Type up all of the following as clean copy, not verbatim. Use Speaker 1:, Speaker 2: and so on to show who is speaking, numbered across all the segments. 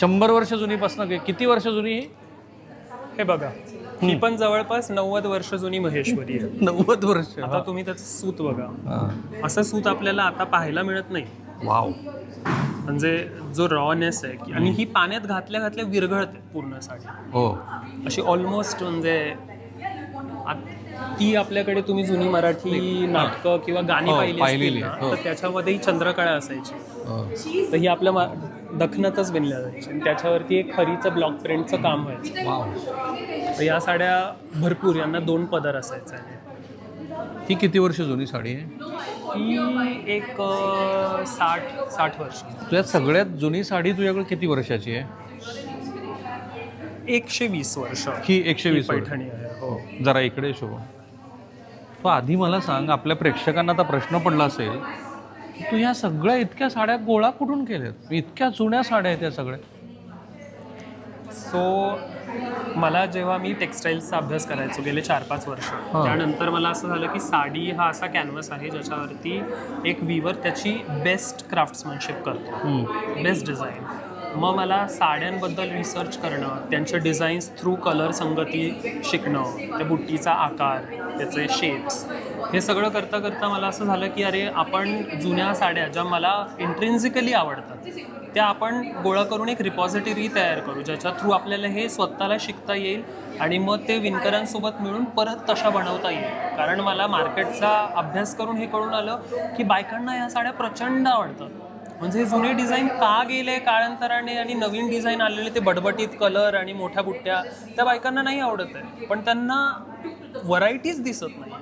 Speaker 1: 100 वर्ष जुनीपासून किती वर्ष जुनी ही?
Speaker 2: हे बघा, ही पण जवळपास 90 वर्ष जुनी महेश्वरी आहे.
Speaker 1: 90 वर्ष.
Speaker 2: आता तुम्ही त्याचं सूत बघा. असं सूत आपल्याला आता पाहायला मिळत नाही.
Speaker 1: वाव.
Speaker 2: म्हणजे जो रॉनेस आहे आणि ही पाण्यात घातल्या घातल्या विरघळते पूर्ण साडी.
Speaker 1: हो.
Speaker 2: अशी ऑलमोस्ट म्हणजे ती आपल्याकडे तुम्ही जुनी मराठी नाटकं किंवा गाणी पाहिली असतील ना, तर त्याच्यामध्येही चंद्रकळा असायची. तर ही आपल्या दखनातच बनल्या जायची आणि त्याच्यावरती एक खरीचं ब्लॉक प्रिंटचं काम व्हायचं.
Speaker 1: वाव.
Speaker 2: तर या साड्या भरपूर, यांना 2 पदर असायचे.
Speaker 1: ही किती वर्ष जुनी साडी आहे?
Speaker 2: ही एक 60 वर्ष.
Speaker 1: तुझ्या सगळ्यात जुनी साडी तुझ्याकडे किती वर्षाची आहे?
Speaker 2: 120 वर्ष
Speaker 1: ही 120
Speaker 2: पैठणी आहे. हो.
Speaker 1: जरा इकडे शोभा. तो आधी मला सांग, आपल्या प्रेक्षकांना आता प्रश्न पडला असेल की तू ह्या सगळ्या इतक्या साड्या गोळा कुठून केल्यात? इतक्या जुन्या साड्या आहेत त्या सगळ्या.
Speaker 2: सो मला जेव्हा मी टेक्स्टाईल्सचा अभ्यास करायचो गेले 4-5 वर्ष, त्यानंतर मला असं झालं की साडी हा असा कॅनव्हास आहे ज्याच्यावरती एक वीवर त्याची बेस्ट क्राफ्ट्समॅनशिप करतो, बेस्ट डिझाईन. मग मला साड्यांबद्दल रिसर्च करणं, त्यांचे डिझाईन्स थ्रू कलर संगती शिकणं, त्या बुट्टीचा आकार, त्याचे शेप्स, हे सगळं करता करता मला असं झालं की अरे आपण जुन्या साड्या ज्या मला इंट्रिन्सिकली आवडतात त्या आपण गोळा करून एक रिपॉझिटरी तयार करू, ज्याच्या थ्रू आपल्याला हे स्वतःला शिकता येईल आणि मग ते विणकरांसोबत मिळून परत तशा बनवता येईल. कारण मला मार्केटचा अभ्यास करून हे कळून आलं की बायकांना या साड्या प्रचंड आवडतात. म्हणजे जुने डिझाईन का गेले काळांतराने आणि नवीन डिझाईन आलेले ते बटबटीत कलर आणि मोठ्या बुट्ट्या त्या बायकांना नाही आवडत आहे, पण त्यांना व्हरायटीज दिसत नाही.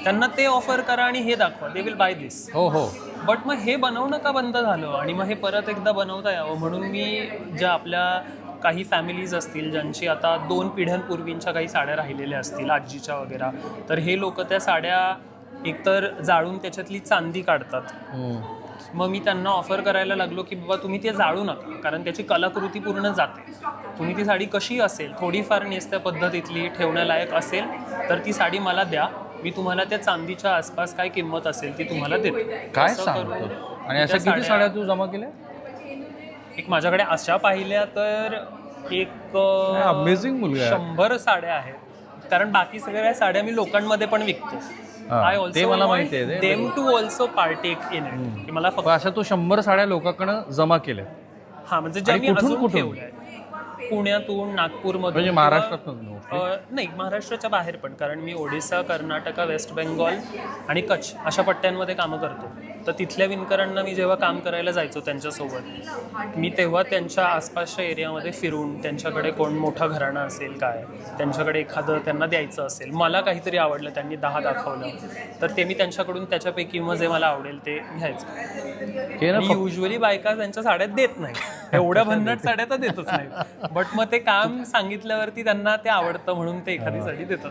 Speaker 2: त्यांना ते ऑफर करा आणि हे दाखवा, दे विल बाय दिस.
Speaker 1: हो हो.
Speaker 2: बट मग हे बनवणं का बंद झालं आणि मग हे परत एकदा बनवता यावं म्हणून मी ज्या आपल्या काही फॅमिलीज असतील ज्यांची आता 2 पिढ्यांपूर्वींच्या काही साड्या राहिलेल्या असतील आजीच्या वगैरे, तर हे लोक त्या साड्या एकतर जाळून त्याच्यातली चांदी काढतात. मग मी त्यांना ऑफर करायला लागलो की बाबा तुम्ही ते जाळू नका, कारण त्याची कलाकृती पूर्ण जाते. तुम्ही ती साडी कशी असेल थोडीफार नेसत्या पद्धतीतली ठेवण्यालायक असेल तर ती साडी मला द्या, मी तुम्हाला त्या चांदीच्या आसपास काय किंमत असेल ती तुम्हाला देतो.
Speaker 1: काय सांगतो? आणि अशा किती साड्या तू जमा केल्या?
Speaker 2: एक माझ्याकडे अशा पाहिल्या तर एक
Speaker 1: अमेझिंग मुलगा
Speaker 2: 100 साड्या आहेत, कारण बाकी सगळ्या साड्या मी लोकांमध्ये पण विकतो. आय ऑल्सो
Speaker 1: मला माहिती आहे
Speaker 2: them to also partake in it, की मला फक्त
Speaker 1: अशा तू 100 साड्या लोकांकडे जमा केल्या.
Speaker 2: हा म्हणजे ज्या मी अजून ठेवल्या पुण्यातून, नागपूरमधून,
Speaker 1: म्हणजे महाराष्ट्रातून
Speaker 2: नाही महाराष्ट्राच्या बाहेर पण, कारण मी ओडिसा, कर्नाटक, वेस्ट बेंगॉल आणि कच्छ अशा पट्ट्यांमध्ये कामं करतो. तर तिथल्या विणकरांना मी जेव्हा काम करायला जायचो त्यांच्यासोबत, मी तेव्हा त्यांच्या आसपासच्या एरियामध्ये फिरून त्यांच्याकडे कोण मोठं घराणं असेल काय, त्यांच्याकडे एखादं त्यांना द्यायचं असेल, मला काहीतरी आवडलं त्यांनी 10 दाखवलं तर ते मी त्यांच्याकडून त्याच्यापैकी मग जे मला आवडेल ते घ्यायचं. मी युजली बायका त्यांच्या साड्यात देत नाही, एवढ्या भन्नाट साड्या तर देतच नाही, बट मग ते काम सांगितल्यावरती त्यांना ते आवडतं म्हणून ते एखादी साडी देतात.